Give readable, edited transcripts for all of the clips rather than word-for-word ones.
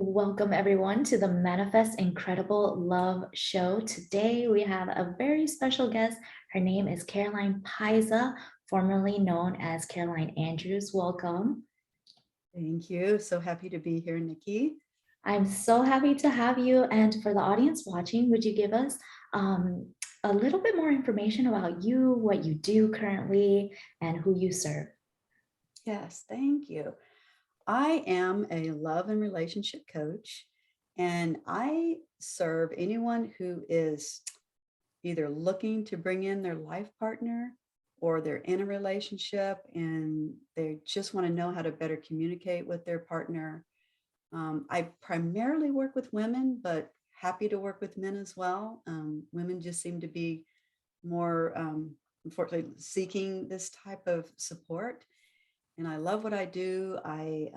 Welcome, everyone, to the Manifest Incredible Love Show. Today, we have a very special guest. Her name is Caroline Paiza, formerly known as Caroline Andrews. Welcome. Thank you. So happy to be here, Nikki. I'm so happy to have you. And for the audience watching, would you give us a little bit more information about you, what you do currently, and who you serve? Yes, thank you. I am a love and relationship coach, and I serve anyone who is either looking to bring in their life partner or they're in a relationship and they just want to know how to better communicate with their partner. I primarily work with women, but happy to work with men as well. Women just seem to be more, unfortunately, seeking this type of support. And I love what I do. I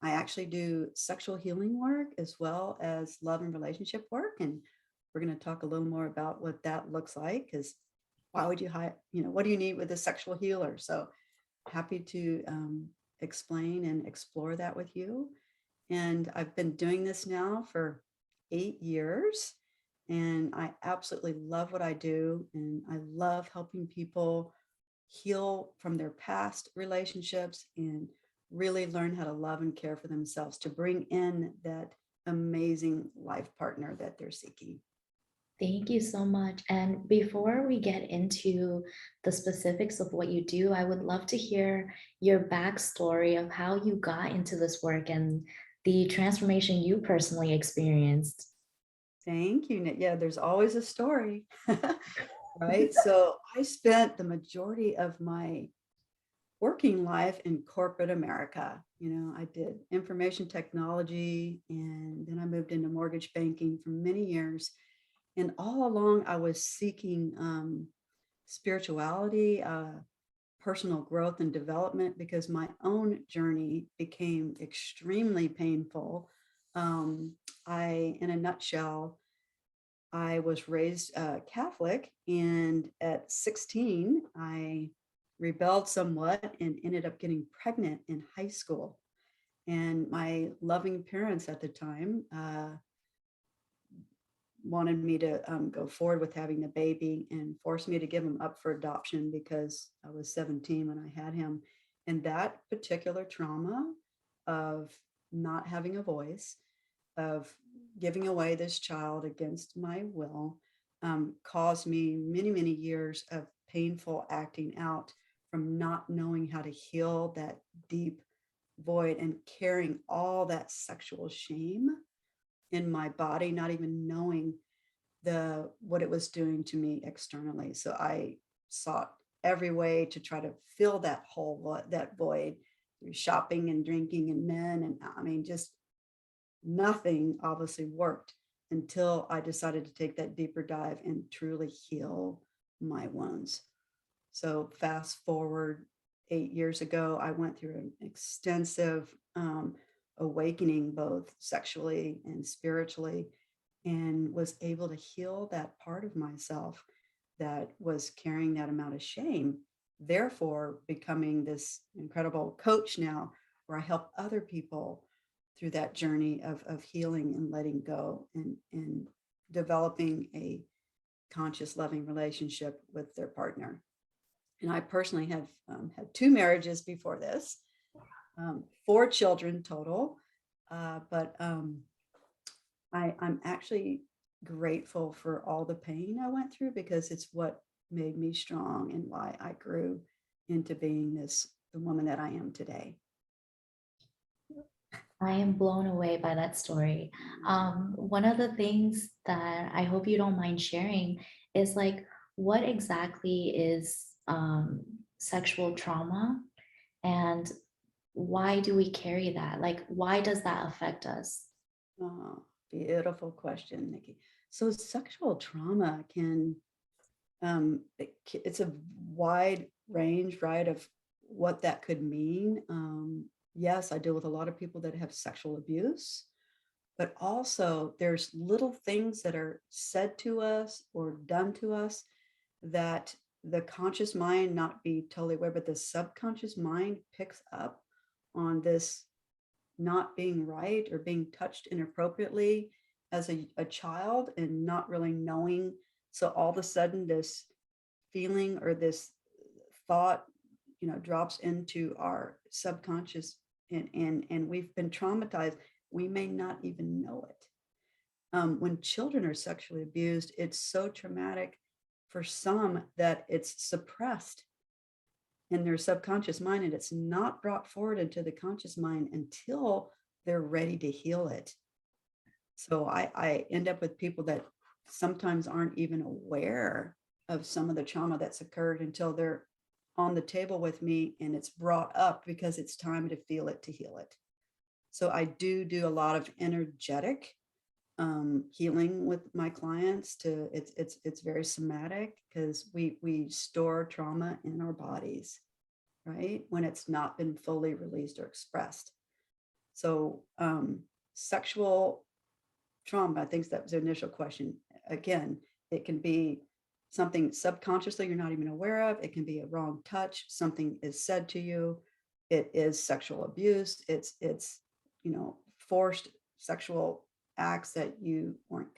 actually do sexual healing work as well as love and relationship work. And we're going to talk a little more about what that looks like. Because why would you hire? What do you need with a sexual healer? So happy to explain and explore that with you. And I've been doing this now for 8 years. And I absolutely love what I do. And I love helping people heal from their past relationships and really learn how to love and care for themselves to bring in that amazing life partner that they're seeking. Thank you so much. And before we get into the specifics of what you do, I would love to hear your backstory of how you got into this work and the transformation you personally experienced. Thank you. Yeah, there's always a story, right? So I spent the majority of my working life in corporate America. I did information technology and then I moved into mortgage banking for many years. And all along, I was seeking spirituality, personal growth and development because my own journey became extremely painful. Um, in a nutshell, I was raised Catholic, and at 16, I rebelled somewhat and ended up getting pregnant in high school. And my loving parents at the time wanted me to go forward with having the baby and forced me to give him up for adoption because I was 17 when I had him. And that particular trauma of not having a voice, of giving away this child against my will, caused me many, many years of painful acting out from not knowing how to heal that deep void and carrying all that sexual shame in my body, not even knowing what it was doing to me externally. So I sought every way to try to fill that hole, that void, through shopping and drinking and men. And I mean, just nothing obviously worked until I decided to take that deeper dive and truly heal my wounds. So fast forward 8 years ago, I went through an extensive awakening, both sexually and spiritually, and was able to heal that part of myself that was carrying that amount of shame. Therefore, becoming this incredible coach now, where I help other people through that journey of healing and letting go and developing a conscious, loving relationship with their partner. And I personally have had 2 marriages before this, 4 children total. But I'm actually grateful for all the pain I went through because it's what made me strong and why I grew into being the woman that I am today. I am blown away by that story. One of the things that I hope you don't mind sharing is like, what exactly is sexual trauma and why do we carry that? Like, why does that affect us? Oh, beautiful question, Nikki. So sexual trauma it's a wide range, right, of what that could mean. Yes, I deal with a lot of people that have sexual abuse, but also there's little things that are said to us or done to us that the conscious mind not be totally aware, but the subconscious mind picks up on this not being right or being touched inappropriately as a child and not really knowing. So all of a sudden, this feeling or this thought, drops into our subconscious, and we've been traumatized. We may not even know it. When children are sexually abused, it's so traumatic for some that it's suppressed in their subconscious mind, and it's not brought forward into the conscious mind until they're ready to heal it. So I end up with people that sometimes aren't even aware of some of the trauma that's occurred until they're on the table with me and it's brought up because it's time to feel it, to heal it. So I do a lot of energetic healing with my clients. To it's very somatic because we store trauma in our bodies, right, when it's not been fully released or expressed. So sexual trauma, I think that was the initial question. Again, it can be something subconsciously you're not even aware of. It can be a wrong touch. Something is said to you. It is sexual abuse. It's forced sexual acts that you weren't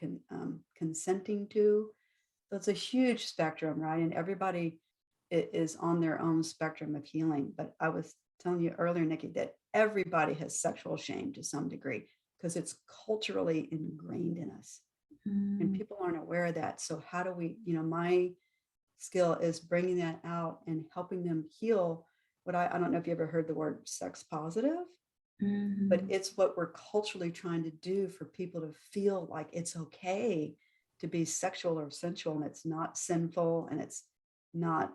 consenting to. So it's a huge spectrum, right? And everybody is on their own spectrum of healing. But I was telling you earlier, Nikki, that everybody has sexual shame to some degree because it's culturally ingrained in us and Mm, people aren't aware of that. So how do we, my skill is bringing that out and helping them heal. What I don't know if you ever heard the word sex positive, but mhm, it's what we're culturally trying to do for people to feel like it's okay to be sexual or sensual, and it's not sinful, and it's not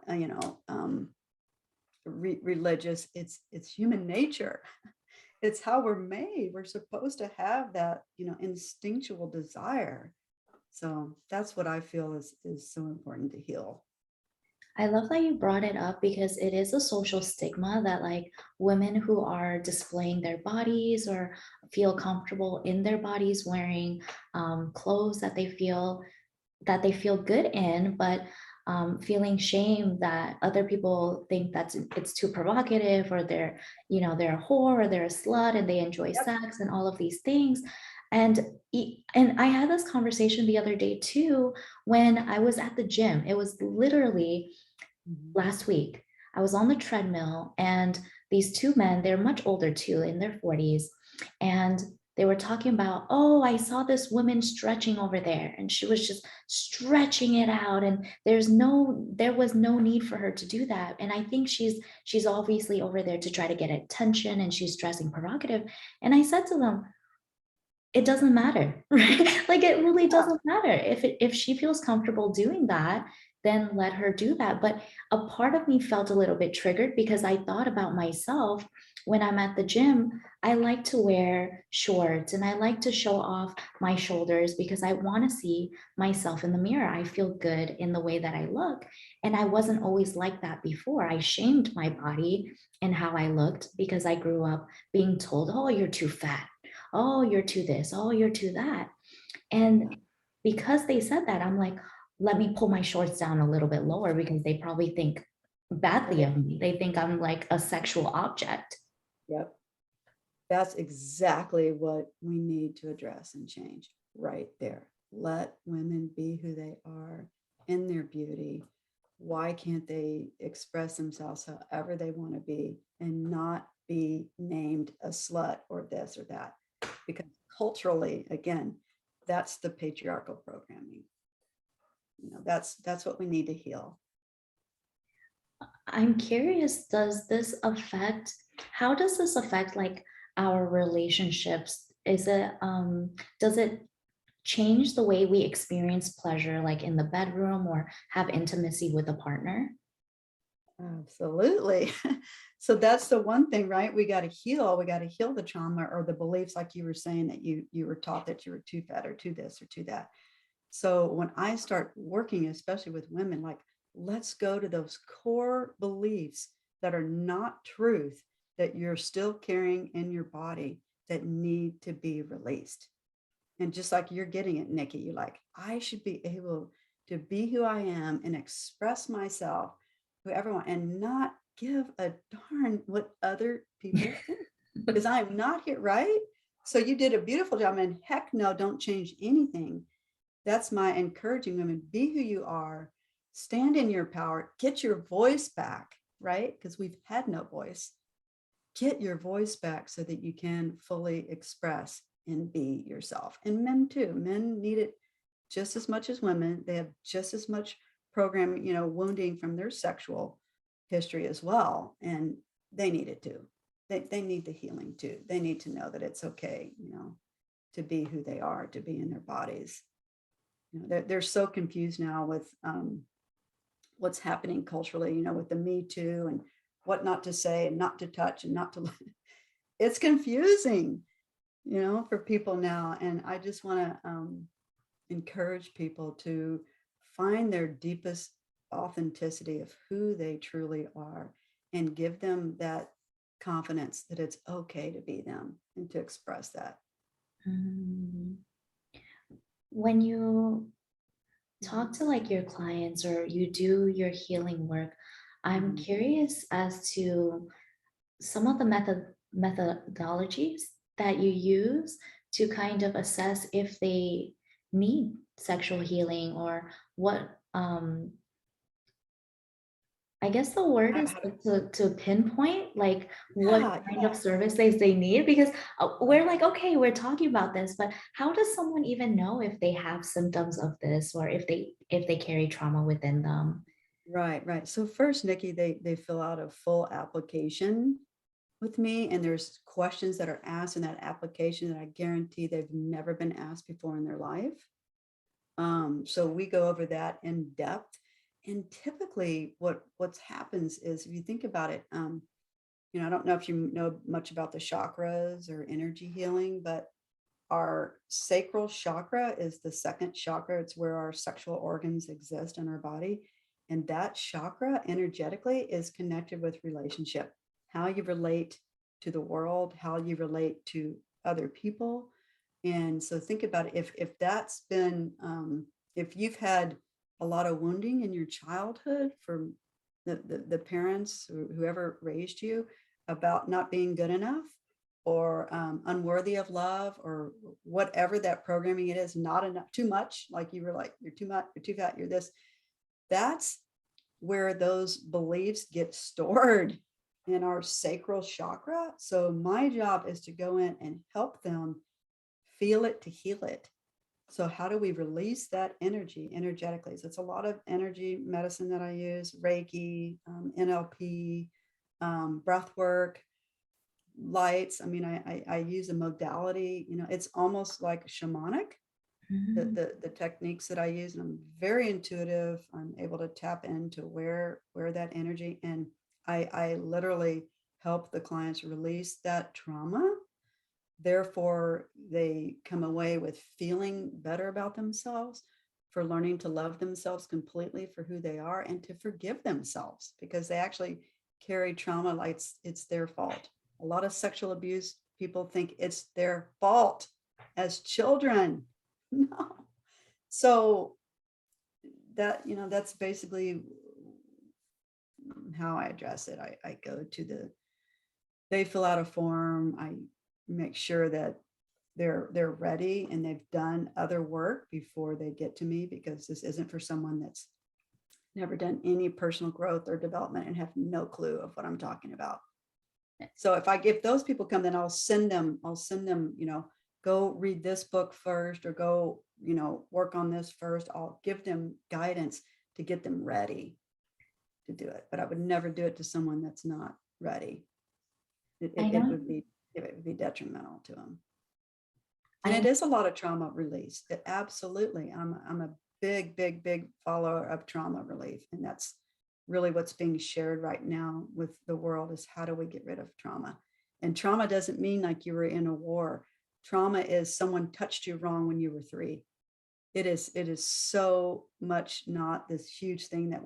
religious. It's human nature. It's how we're made. We're supposed to have that instinctual desire. So that's what I feel is so important to heal. I love that you brought it up because it is a social stigma that like women who are displaying their bodies or feel comfortable in their bodies wearing clothes that they feel good in, but feeling shame that other people think that's it's too provocative or they're, they're a whore or they're a slut and they enjoy Yep. sex and all of these things. And and I had this conversation the other day too when I was at the gym. It was literally Mhm. last week. I was on the treadmill and these two men, they're much older too, in their 40s, and they were talking about, oh, I saw this woman stretching over there and she was just stretching it out and there was no need for her to do that. And I think she's obviously over there to try to get attention and she's dressing provocative. And I said to them, it doesn't matter, right? Like it really Yeah. doesn't matter. If she feels comfortable doing that, then let her do that. But a part of me felt a little bit triggered because I thought about myself when I'm at the gym. I like to wear shorts and I like to show off my shoulders because I want to see myself in the mirror. I feel good in the way that I look. And I wasn't always like that before. I shamed my body and how I looked because I grew up being told, oh, you're too fat, oh, you're to this, oh, you're to that. Yeah. And because they said that, I'm like, let me pull my shorts down a little bit lower because they probably think badly Right. of me. They think I'm like a sexual object. Yep. That's exactly what we need to address and change right there. Let women be who they are in their beauty. Why can't they express themselves however they want to be and not be named a slut or this or that? Because culturally, again, that's the patriarchal programming. That's what we need to heal. I'm curious, how does this affect like our relationships? Does it change the way we experience pleasure, like in the bedroom or have intimacy with a partner? Absolutely. So that's the one thing, right? We got to heal. We got to heal the trauma or the beliefs, like you were saying, that you were taught that you were too fat or too this or too that. So when I start working, especially with women, like let's go to those core beliefs that are not truth that you're still carrying in your body that need to be released. And just like you're getting it, Nikki, you're like, I should be able to be who I am and express myself, whoever want, and not give a darn what other people think. because I'm not here, right? So you did a beautiful job, and heck no, don't change anything. That's my encouraging women, be who you are, stand in your power, get your voice back, right? Because we've had no voice. Get your voice back so that you can fully express and be yourself. And men too. Men need it just as much as women. They have just as much programming, wounding from their sexual history as well. And they need it too. They need the healing too. They need to know that it's okay, to be who they are, to be in their bodies. They're so confused now with what's happening culturally, with the Me Too and what not to say and not to touch and not to. It's confusing, for people now. And I just want to encourage people to find their deepest authenticity of who they truly are and give them that confidence that it's okay to be them and to express that. Mm. When you talk to like your clients or you do your healing work, I'm Mhm. curious as to some of the methodologies that you use to kind of assess if they need sexual healing or what I guess the word is How like to pinpoint like what yeah, kind yeah. of services they need because we're like, okay, we're talking about this, but how does someone even know if they have symptoms of this or if they carry trauma within them? Right, right. So first, Nikki, they fill out a full application with me, and there's questions that are asked in that application that I guarantee they've never been asked before in their life. So we go over that in depth. And typically what's happens is if you think about it, I don't know if you know much about the chakras or energy healing, but our sacral chakra is the second chakra. It's where our sexual organs exist in our body. And that chakra energetically is connected with relationship, how you relate to the world, how you relate to other people. And so think about it. If that's been, if you've had a lot of wounding in your childhood from the parents or whoever raised you about not being good enough, or unworthy of love, or whatever that programming it is, not enough, too much, like you were like, you're too much, you're too fat, you're this. That's where those beliefs get stored in our sacral chakra. So my job is to go in and help them feel it to heal it. So how do we release that energy energetically? So it's a lot of energy medicine that I use, Reiki, NLP, breath work, lights. I mean, I use a modality, it's almost like shamanic, Mm. the techniques that I use, and I'm very intuitive. I'm able to tap into where that energy, and I literally help the clients release that trauma. Therefore, they come away with feeling better about themselves, for learning to love themselves completely for who they are, and to forgive themselves because they actually carry trauma like it's their fault. A lot of sexual abuse people think it's their fault as children. No. So that's basically how I address it. I go to they fill out a form. I make sure that they're ready and they've done other work before they get to me, because this isn't for someone that's never done any personal growth or development and have no clue of what I'm talking about. So if those people come, then I'll send them, go read this book first, or go, work on this first. I'll give them guidance to get them ready to do it. But I would never do it to someone that's not ready. It, I it, it know, would be it would be detrimental to them. And I it know. is a lot of trauma release. It absolutely. I'm a big, big, big follower of trauma relief. And that's really what's being shared right now with the world, is how do we get rid of trauma? And trauma doesn't mean like you were in a war. Trauma is someone touched you wrong when you were 3. It is so much not this huge thing that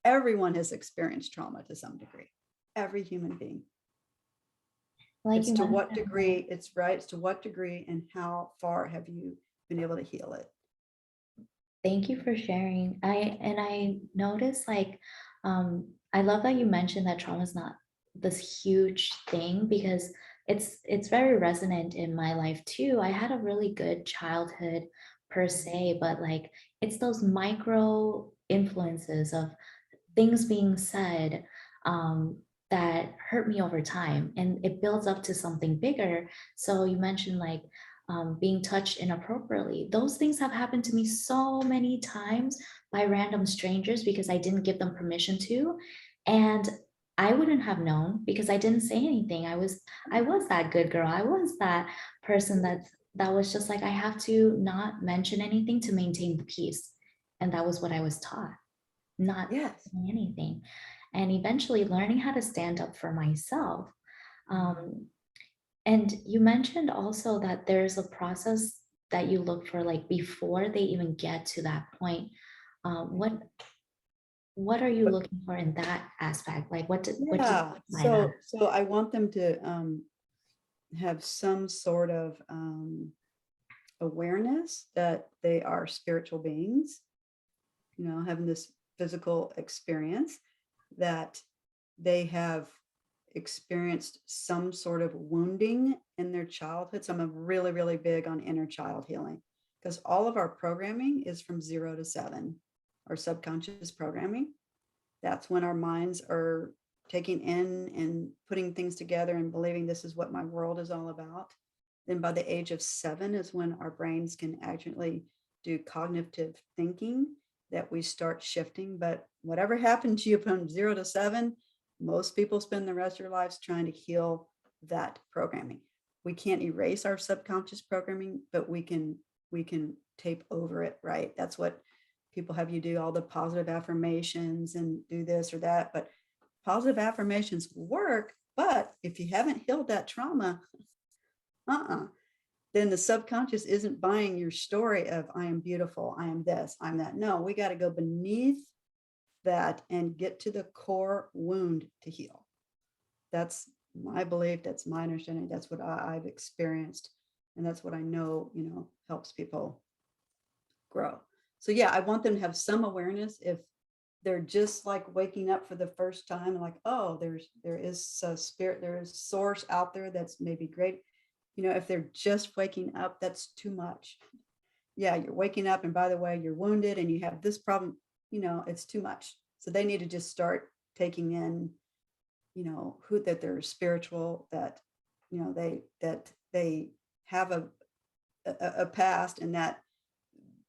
everyone has experienced trauma to some degree. Every human being. Like It's you to what mentioned, degree, it's right. It's to what degree and how far have you been able to heal it? thank you for sharing. I noticed like I love that you mentioned that trauma is not this huge thing because it's very resonant in my life too. I had a really good childhood per se, but like it's those micro influences of things being said um, that hurt me over time, and it builds up to something bigger. So you mentioned like being touched inappropriately. Those things have happened to me so many times by random strangers because I didn't give them permission to. And I wouldn't have known because I didn't say anything. I was that good girl. I was that person that was just like I have to not mention anything to maintain the peace. And that was what I was taught, not Yes. saying anything. And eventually learning how to stand up for myself. Um, and you mentioned also that there's a process that you look for like before they even get to that point. What are you But looking for in that aspect? Like what do you yeah, mean by that? so I want them to have some sort of awareness that they are spiritual beings, having this physical experience, that they have experienced some sort of wounding in their childhood. So I'm really, really big on inner child healing because all of our programming is from 0 to 7, our subconscious programming. That's when our minds are taking in and putting things together and believing this is what my world is all about. Then by the age of 7 is when our brains can actually do cognitive thinking, that we start shifting. But whatever happened to you from 0 to 7, most people spend the rest of their lives trying to heal that programming. We can't erase our subconscious programming, but we can tape over it, right? That's what people have you do, all the positive affirmations and do this or that. But positive affirmations work, but if you haven't healed that trauma, uh-uh, then the subconscious isn't buying your story of I am beautiful, I am this, I'm that. No, we got to go beneath that and get to the core wound to heal. That's my belief, that's my understanding, that's what I've experienced, and that's what I know, helps people grow. So yeah, I want them to have some awareness. If they're just like waking up for the first time, like, oh, there is a spirit, there is source out there that's maybe great. If they're just waking up, that's too much. Yeah, you're waking up, and by the way, you're wounded and you have this problem, it's too much. So they need to just start taking in, who that they're spiritual, that they have a past, and that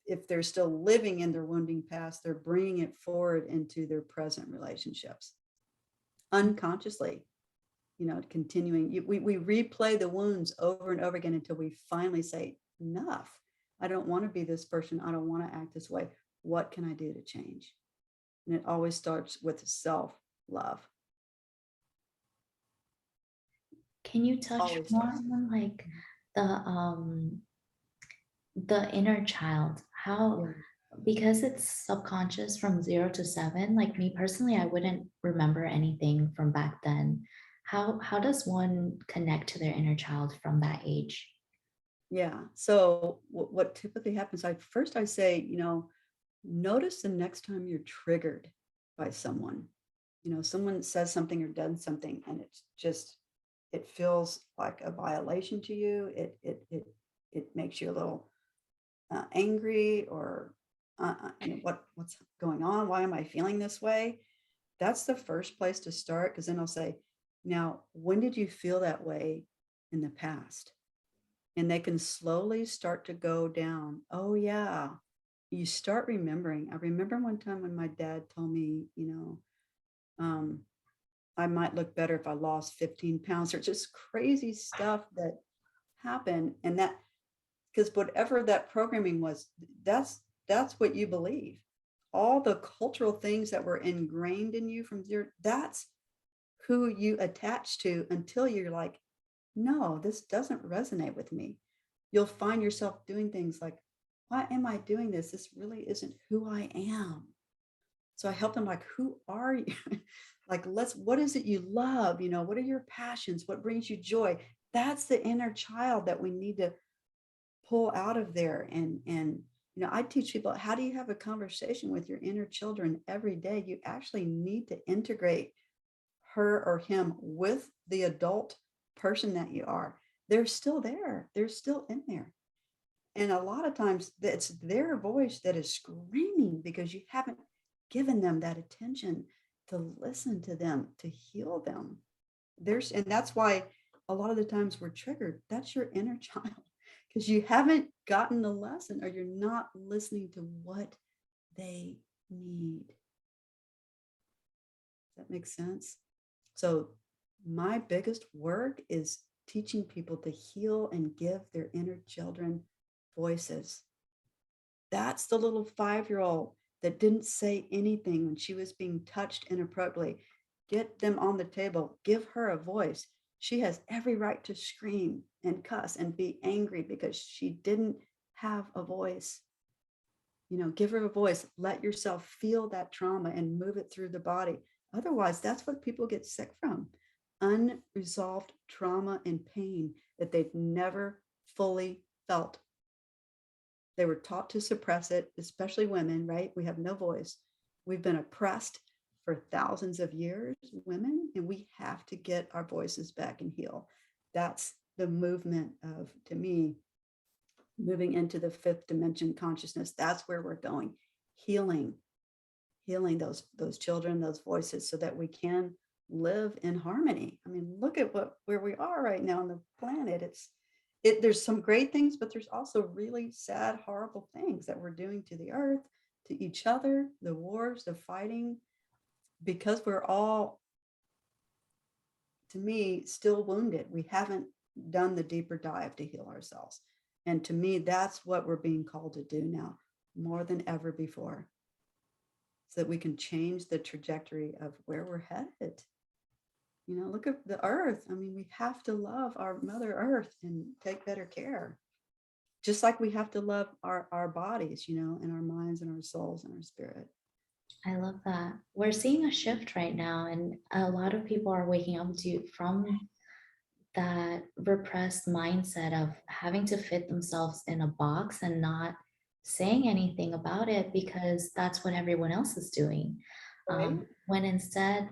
if they're still living in their wounding past, they're bringing it forward into their present relationships unconsciously, continuing. We replay the wounds over and over again until we finally say, enough. I don't want to be this person. I don't want to act this way. What can I do to change? And it always starts with self love. Can you touch Always more starts. on like the the inner child? How, Yeah. because it's subconscious from 0 to 7, like me personally, I wouldn't remember anything from back then. How does one connect to their inner child from that age? Yeah. So what typically happens, I say, notice the next time you're triggered by someone. Someone says something or does something, and it feels like a violation to you. It makes you a little angry, or what's going on? Why am I feeling this way? That's the first place to start, because then I'll say, now, when did you feel that way in the past? And they can slowly start to go down. Oh, yeah. You start remembering. I remember one time when my dad told me, um, I might look better if I lost 15 pounds, or just crazy stuff that happened. And that, because whatever that programming was, that's what you believe. All the cultural things that were ingrained in you from zero, that's who you attach to, until you're like, no, this doesn't resonate with me. You'll find yourself doing things like, why am I doing this? This really isn't who I am. So I help them, like, who are you? Like, what is it you love? What are your passions? What brings you joy? That's the inner child that we need to pull out of there. And I teach people, how do you have a conversation with your inner children every day? You actually need to integrate her or him with the adult person that you are, they're still there. They're still in there. And a lot of times it's their voice that is screaming because you haven't given them that attention to listen to them, to heal them. And that's why a lot of the times we're triggered. That's your inner child because you haven't gotten the lesson or you're not listening to what they need. Does that make sense? So my biggest work is teaching people to heal and give their inner children voices. That's the little 5-year-old that didn't say anything when she was being touched inappropriately. Get them on the table, give her a voice. She has every right to scream and cuss and be angry because she didn't have a voice. Give her a voice, let yourself feel that trauma and move it through the body. Otherwise, that's what people get sick from: unresolved trauma and pain that they've never fully felt. They were taught to suppress it, especially women, right? We have no voice. We've been oppressed for thousands of years, women, and we have to get our voices back and heal. That's the movement of, to me, moving into the fifth dimension consciousness. That's where we're going. Healing those children, those voices, so that we can live in harmony. I mean, look at where we are right now on the planet. There's some great things, but there's also really sad, horrible things that we're doing to the earth, to each other, the wars, the fighting, because we're all, to me, still wounded. We haven't done the deeper dive to heal ourselves. And to me, that's what we're being called to do now, more than ever before, so that we can change the trajectory of where we're headed. Look at the earth. I mean, we have to love our Mother Earth and take better care, just like we have to love our bodies, and our minds and our souls and our spirit. I love that. We're seeing a shift right now, and a lot of people are waking up from that repressed mindset of having to fit themselves in a box and not saying anything about it because that's what everyone else is doing. Right? When instead,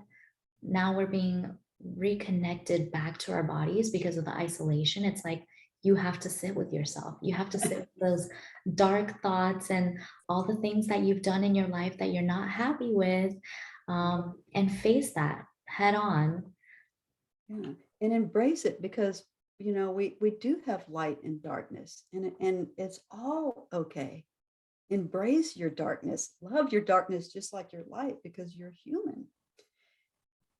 now we're being reconnected back to our bodies because of the isolation. It's like you have to sit with yourself. You have to sit with those dark thoughts and all the things that you've done in your life that you're not happy with, and face that head on. Yeah. And embrace it, because we do have light and darkness, and it's all okay. Embrace your darkness, love your darkness just like your light, because you're human.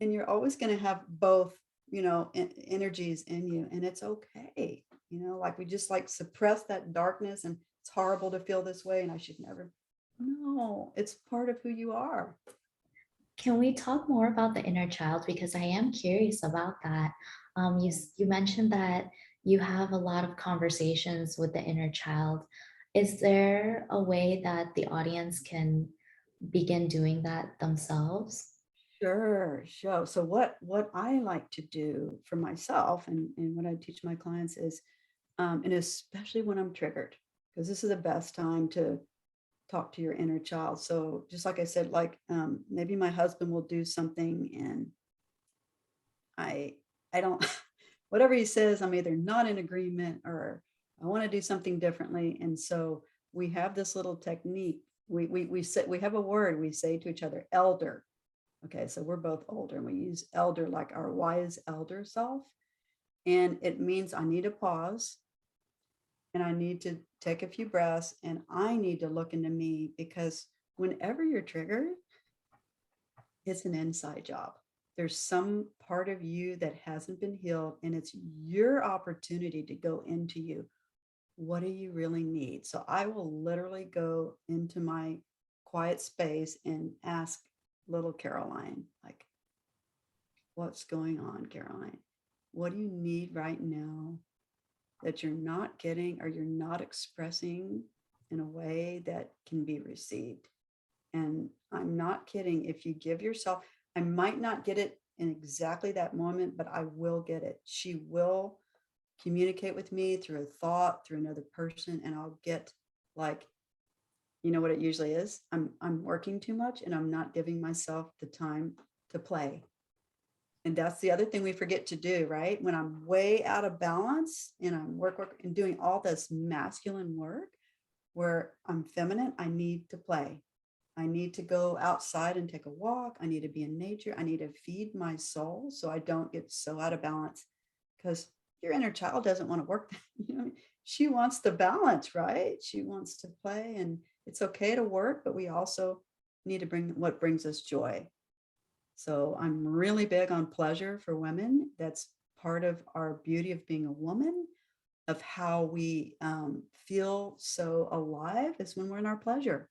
And you're always going to have both, energies in you, and it's okay. Like we just like suppress that darkness, and it's horrible to feel this way, and I should never. No, it's part of who you are. Can we talk more about the inner child? Because I am curious about that. You mentioned that you have a lot of conversations with the inner child. Is there a way that the audience can begin doing that themselves? Sure, sure. So what I like to do for myself, and what I teach my clients is, and especially when I'm triggered, because this is the best time to talk to your inner child. So just like I said, like maybe my husband will do something, and I I don't whatever he says, I'm either not in agreement or I want to do something differently. And so we have this little technique. We have a word we say to each other: elder. Okay, so we're both older, and we use elder like our wise elder self. And it means I need a pause, and I need to take a few breaths, and I need to look into me, because whenever you're triggered, it's an inside job. There's some part of you that hasn't been healed, and it's your opportunity to go into you. What do you really need? So I will literally go into my quiet space and ask little Caroline, like, what's going on, Caroline? What do you need right now that you're not getting, or you're not expressing in a way that can be received? And I'm not kidding. If you give yourself, I might not get it in exactly that moment, but I will get it. She will communicate with me through a thought, through another person, and I'll get, like, what it usually is. I'm working too much, and I'm not giving myself the time to play. And that's the other thing we forget to do, right? When I'm way out of balance and I'm work and doing all this masculine work where I'm feminine, I need to play. I need to go outside and take a walk. I need to be in nature. I need to feed my soul so I don't get so out of balance, because your inner child doesn't want to work. You know, she wants the balance, right? She wants to play, and it's okay to work, but we also need to bring what brings us joy. So I'm really big on pleasure for women. That's part of our beauty of being a woman, of how we feel so alive is when we're in our pleasure.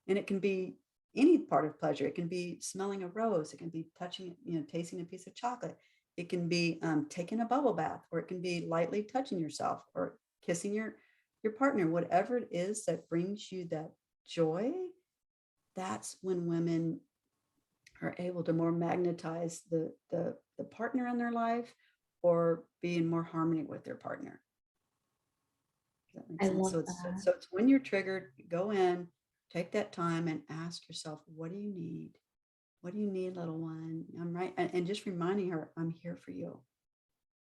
And it can be any part of pleasure. It can be smelling a rose. It can be touching, tasting a piece of chocolate. It can be taking a bubble bath, or it can be lightly touching yourself or kissing your partner. Whatever it is that brings you that joy, that's when women are able to more magnetize the partner in their life, or be in more harmony with their partner. Does that make I sense? love So it's that. so it's when you're triggered, go in, take that time and ask yourself, what do you need? What do you need, little one? I'm right. And just reminding her, I'm here for you.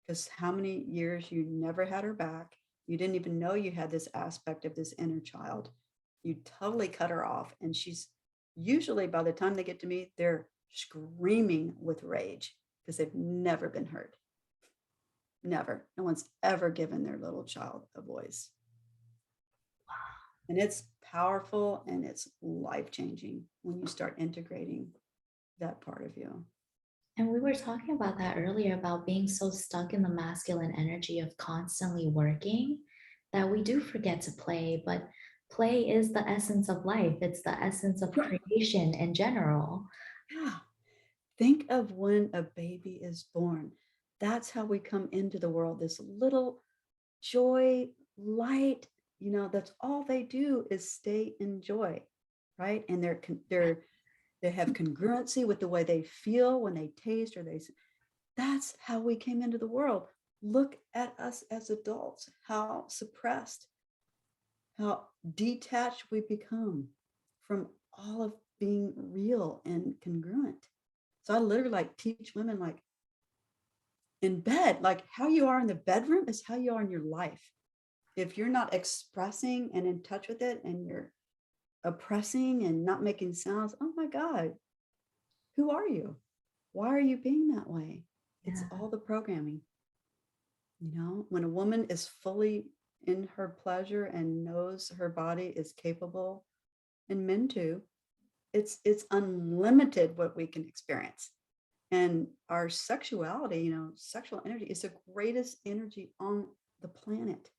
Because how many years you never had her back? You didn't even know you had this aspect of this inner child. You totally cut her off. And she's usually, by the time they get to me, they're screaming with rage because they've never been heard. Never. No one's ever given their little child a voice. And it's powerful and it's life changing when you start integrating that part of you. And we were talking about that earlier about being so stuck in the masculine energy of constantly working that we do forget to play, but play is the essence of life. It's the essence of creation in general. Yeah. Think of when a baby is born. That's how we come into the world. This little joy, light, that's all they do is stay in joy, right? And they have congruency with the way they feel when they taste or that's how we came into the world. Look at us as adults, how suppressed, how detached we become from all of being real and congruent. So I literally teach women in bed, how you are in the bedroom is how you are in your life. If you're not expressing and in touch with it, and you're oppressing and not making sounds, oh my God, who are you? Why are you being that way? It's Yeah. all the programming. When a woman is fully in her pleasure and knows her body is capable, and men too, it's unlimited what we can experience. And our sexuality, sexual energy is the greatest energy on the planet.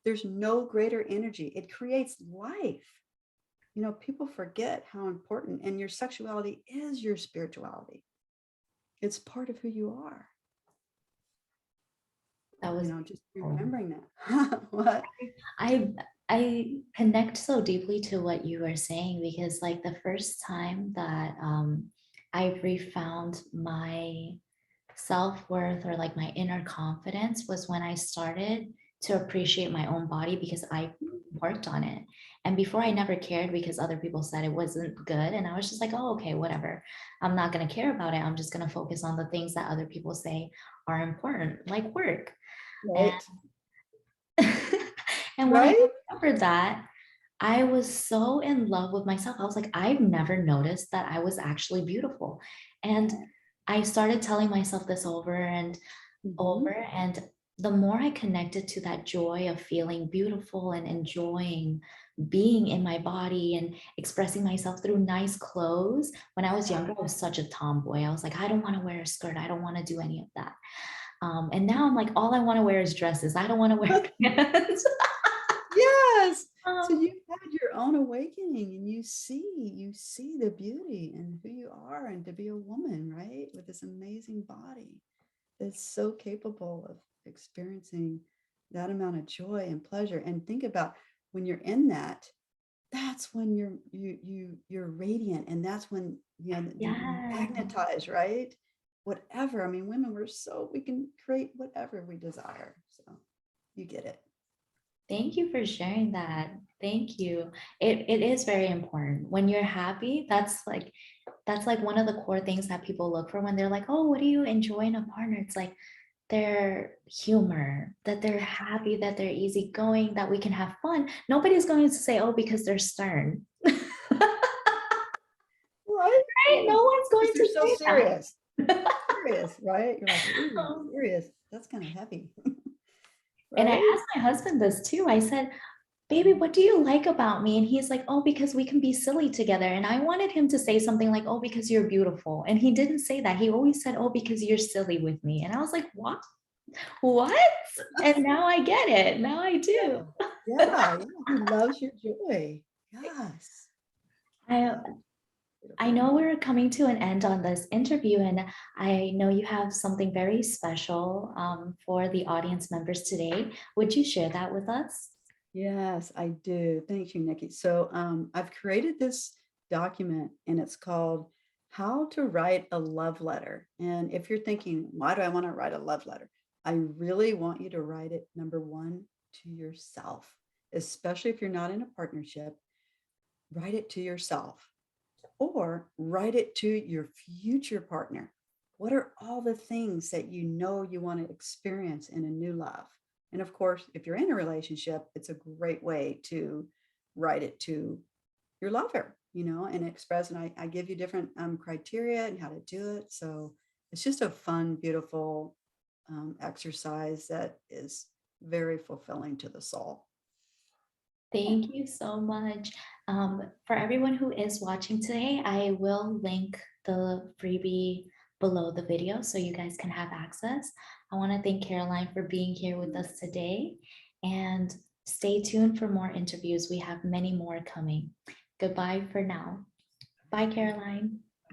There's no greater energy. It creates life. People forget how important, and your sexuality is your spirituality. It's part of who you are. That was Just beautiful. remembering that. What? I I connect so deeply to what you were saying because like the first time that I refound my self-worth or like my inner confidence was when I started to appreciate my own body because I worked on it. And before I never cared because other people said it wasn't good. And I was just like, oh, okay, whatever. I'm not going to care about it. I'm just going to focus on the things that other people say are important, like work. And Right. and when I Right. discovered that, I was so in love with myself. I was like, I've never noticed that I was actually beautiful. And I started telling myself this over and over. Mhm. And the more I connected to that joy of feeling beautiful and enjoying being in my body and expressing myself through nice clothes. When I was younger, I was such a tomboy. I was like, I don't want to wear a skirt. I don't want to do any of that. And now I'm like, all I want to wear is dresses. I don't want to wear pants. Yes. So Um, you had your own awakening, and you see the beauty in who you are, and to be a woman, right? With this amazing body that's so capable of experiencing that amount of joy and pleasure. And think about when you're in that, that's when you're radiant, and that's when you yeah. magnetize, right? Whatever. I mean, women, we can create whatever we desire. So you get it. Thank you for sharing that. Thank you. It is very important. When you're happy, that's like one of the core things that people look for when they're like, oh, what do you enjoy in a partner? It's like their humor, that they're happy, that they're easygoing, that we can have fun. Nobody's going to say, oh, because they're stern. Right? Right? No one's going Because they're to so say serious. that. Serious, right? You're like, ooh, Um, serious. That's kind of heavy, and I right? asked my husband this too. I said, baby, what do you like about me? And he's like, oh, because we can be silly together. And I wanted him to say something like, oh, because you're beautiful. And he didn't say that. He always said, oh, because you're silly with me. And I was like, what? What? And now I get it. Now I do. Yeah. Yeah. Yeah. He loves your joy. Yes. I That's I beautiful. know we're coming to an end on this interview, and I know you have something very special for the audience members today. Would you share that with us? Yes, I do. Thank you, Nikki. So I've created this document and it's called How to Write a Love Letter. And if you're thinking, why do I want to write a love letter? I really want you to write it, number one, to yourself, especially if you're not in a partnership. Write it to yourself or write it to your future partner. What are all the things that you know you want to experience in a new love? And of course, if you're in a relationship, it's a great way to write it to your lover, and express. And I give you different criteria and how to do it. So it's just a fun, beautiful exercise that is very fulfilling to the soul. Yeah. Thank you so much. For everyone who is watching today, I will link the freebie below the video so you guys can have access. I want to thank Caroline for being here with us today, and stay tuned for more interviews. We have many more coming. Goodbye for now. Bye, Caroline.